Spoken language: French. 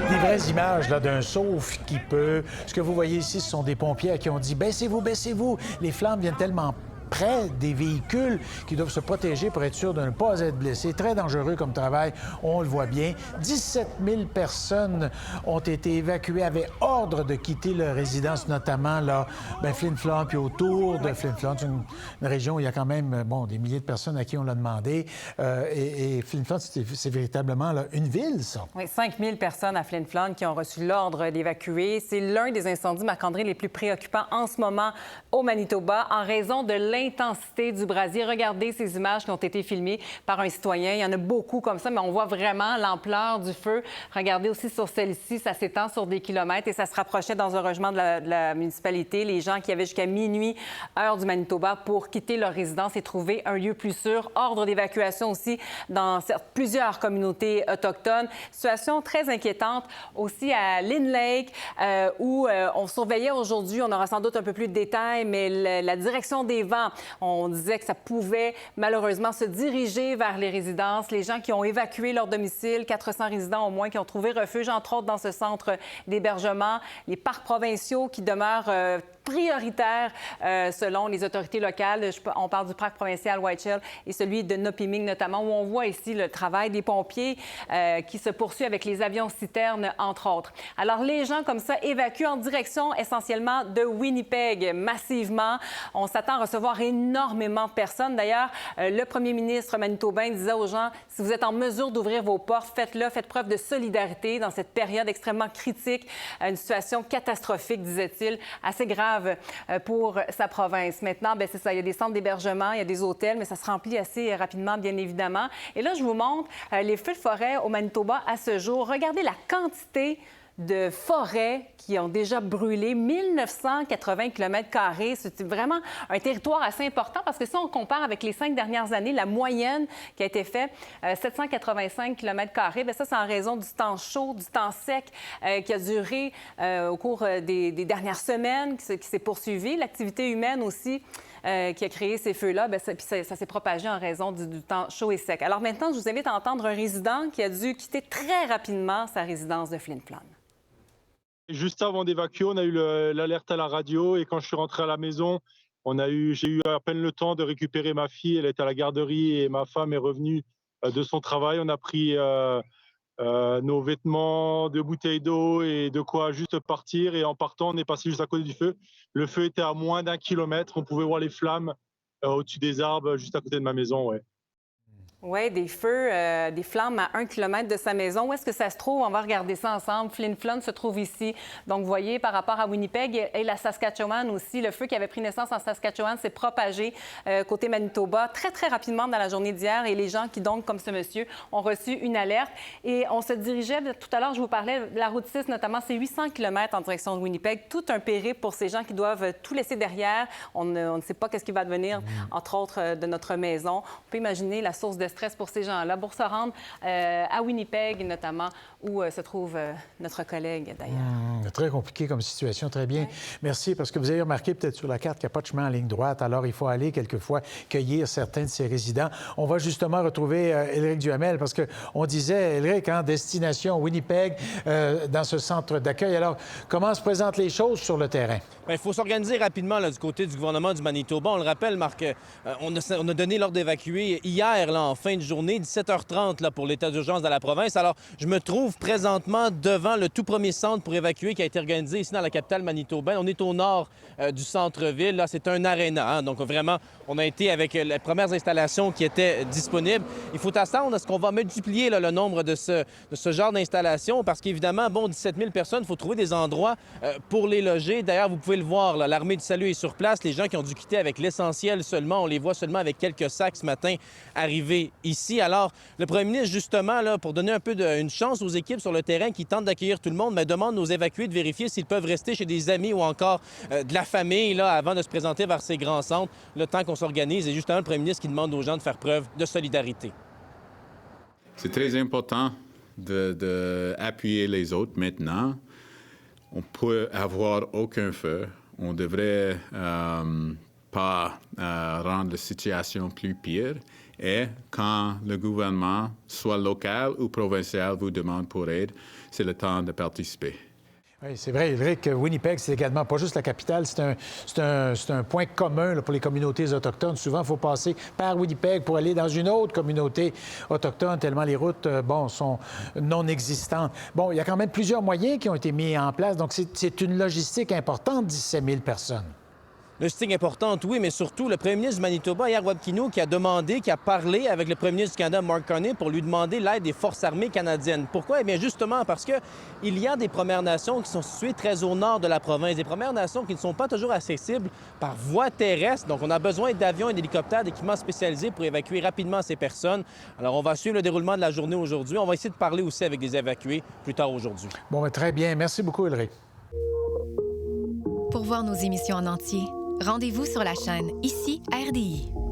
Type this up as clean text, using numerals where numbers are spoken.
Des vraies images d'un sauf qui peut... Ce que vous voyez ici, ce sont des pompiers à qui on dit « Baissez-vous, baissez-vous! » Les flammes viennent tellement près des véhicules qui doivent se protéger pour être sûrs de ne pas être blessés. Très dangereux comme travail, on le voit bien. 17 000 personnes ont été évacuées, avaient ordre de quitter leur résidence, notamment là, Flin Flon, puis autour de Flin Flon. C'est une région où il y a quand même des milliers de personnes à qui on l'a demandé. Et Flin Flon, c'est véritablement là, une ville, ça. Oui, 5 000 personnes à Flin Flon qui ont reçu l'ordre d'évacuer. C'est l'un des incendies, Marc-André, les plus préoccupants en ce moment au Manitoba en raison de l'intensité du brasier. Regardez ces images qui ont été filmées par un citoyen. Il y en a beaucoup comme ça, mais on voit vraiment l'ampleur du feu. Regardez aussi sur celle-ci, ça s'étend sur des kilomètres et ça se rapprochait dans un logement de la municipalité. Les gens qui avaient jusqu'à minuit, heure du Manitoba, pour quitter leur résidence et trouver un lieu plus sûr. Ordre d'évacuation aussi dans plusieurs communautés autochtones. Situation très inquiétante aussi à Lynn Lake, où on surveillait aujourd'hui, on aura sans doute un peu plus de détails, mais la direction des vents, on disait que ça pouvait malheureusement se diriger vers les résidences. Les gens qui ont évacué leur domicile, 400 résidents au moins qui ont trouvé refuge, entre autres dans ce centre d'hébergement. Les parcs provinciaux qui demeurent prioritaires selon les autorités locales. On parle du parc provincial Whiteshell et celui de Nopiming notamment, où on voit ici le travail des pompiers qui se poursuit avec les avions-citernes, entre autres. Alors, les gens comme ça évacuent en direction essentiellement de Winnipeg massivement. On s'attend à recevoir énormément de personnes. D'ailleurs, le premier ministre manitobain disait aux gens, si vous êtes en mesure d'ouvrir vos portes, faites-le, faites preuve de solidarité dans cette période extrêmement critique, une situation catastrophique, disait-il, assez grave pour sa province. Maintenant, c'est ça, il y a des centres d'hébergement, il y a des hôtels, mais ça se remplit assez rapidement, bien évidemment. Et là, je vous montre les feux de forêt au Manitoba à ce jour. Regardez la quantité de forêts qui ont déjà brûlé, 1980 km². C'est vraiment un territoire assez important parce que si on compare avec les 5 dernières années, la moyenne qui a été faite, 785 km², ça, c'est en raison du temps chaud, du temps sec qui a duré au cours des dernières semaines, qui s'est poursuivi. L'activité humaine aussi qui a créé ces feux-là, ça s'est propagé en raison du temps chaud et sec. Alors maintenant, je vous invite à entendre un résident qui a dû quitter très rapidement sa résidence de Flin Flon. Juste avant d'évacuer, on a eu l'alerte à la radio et quand je suis rentré à la maison, j'ai eu à peine le temps de récupérer ma fille. Elle était à la garderie et ma femme est revenue de son travail. On a pris nos vêtements, 2 bouteilles d'eau et de quoi juste partir. Et en partant, on est passé juste à côté du feu. Le feu était à moins d'1 kilomètre. On pouvait voir les flammes au-dessus des arbres juste à côté de ma maison. Ouais. Oui, des feux, des flammes à 1 kilomètre de sa maison. Où est-ce que ça se trouve? On va regarder ça ensemble. Flin Flon se trouve ici. Donc, vous voyez, par rapport à Winnipeg et la Saskatchewan aussi, le feu qui avait pris naissance en Saskatchewan s'est propagé côté Manitoba très, très rapidement dans la journée d'hier. Et les gens qui, donc, comme ce monsieur, ont reçu une alerte. Et on se dirigeait, tout à l'heure, je vous parlais de la route 6, notamment, c'est 800 km en direction de Winnipeg. Tout un périple pour ces gens qui doivent tout laisser derrière. On ne sait pas qu'est-ce qui va devenir, entre autres, de notre maison. On peut imaginer la source de stress pour ces gens-là, pour se rendre à Winnipeg, notamment, où se trouve notre collègue, d'ailleurs. Très compliqué comme situation, très bien. Merci, parce que vous avez remarqué peut-être sur la carte qu'il n'y a pas de chemin en ligne droite, alors il faut aller quelquefois cueillir certains de ces résidents. On va justement retrouver Éric Duhamel, parce qu'on disait, Éric, destination Winnipeg, dans ce centre d'accueil. Alors, comment se présentent les choses sur le terrain? Il faut s'organiser rapidement là, du côté du gouvernement du Manitoba. On le rappelle, Marc, on a donné l'ordre d'évacuer hier, là, en fin de journée, 17h30 là, pour l'état d'urgence dans la province. Alors, je me trouve présentement devant le tout premier centre pour évacuer qui a été organisé ici dans la capitale manitobaine. On est au nord du centre-ville. Là, c'est un aréna. Donc, vraiment, on a été avec les premières installations qui étaient disponibles. Il faut attendre à ce qu'on va multiplier là, le nombre de ce genre d'installations parce qu'évidemment, 17 000 personnes, il faut trouver des endroits pour les loger. D'ailleurs, vous pouvez le voir, l'armée du salut est sur place. Les gens qui ont dû quitter avec l'essentiel seulement, on les voit seulement avec quelques sacs ce matin arrivés ici. Alors, le premier ministre, justement, là, pour donner un peu une chance aux équipes sur le terrain qui tentent d'accueillir tout le monde, demande aux évacués de vérifier s'ils peuvent rester chez des amis ou encore de la famille là, avant de se présenter vers ces grands centres, le temps qu'on s'organise. Et justement, le premier ministre qui demande aux gens de faire preuve de solidarité. C'est très important d'appuyer les autres maintenant. On peut avoir aucun feu. On devrait pas rendre rendre la situation plus pire. Et quand le gouvernement, soit local ou provincial, vous demande pour aide, c'est le temps de participer. Oui, c'est vrai, Éric. Winnipeg, c'est également pas juste la capitale, c'est un point commun là, pour les communautés autochtones. Souvent, il faut passer par Winnipeg pour aller dans une autre communauté autochtone, tellement les routes, sont non existantes. Bon, il y a quand même plusieurs moyens qui ont été mis en place, donc c'est une logistique importante, 17 000 personnes. Logistique importante, oui, mais surtout, le premier ministre du Manitoba, hier, Wab Kinew, qui a parlé avec le premier ministre du Canada, Mark Carney, pour lui demander l'aide des Forces armées canadiennes. Pourquoi? Eh bien, justement, parce qu'il y a des Premières Nations qui sont situées très au nord de la province, des Premières Nations qui ne sont pas toujours accessibles par voie terrestre. Donc, on a besoin d'avions et d'hélicoptères, d'équipements spécialisés pour évacuer rapidement ces personnes. Alors, on va suivre le déroulement de la journée aujourd'hui. On va essayer de parler aussi avec des évacués plus tard aujourd'hui. Bon, mais très bien. Merci beaucoup, Éric. Pour voir nos émissions en entier, rendez-vous sur la chaîne Ici RDI.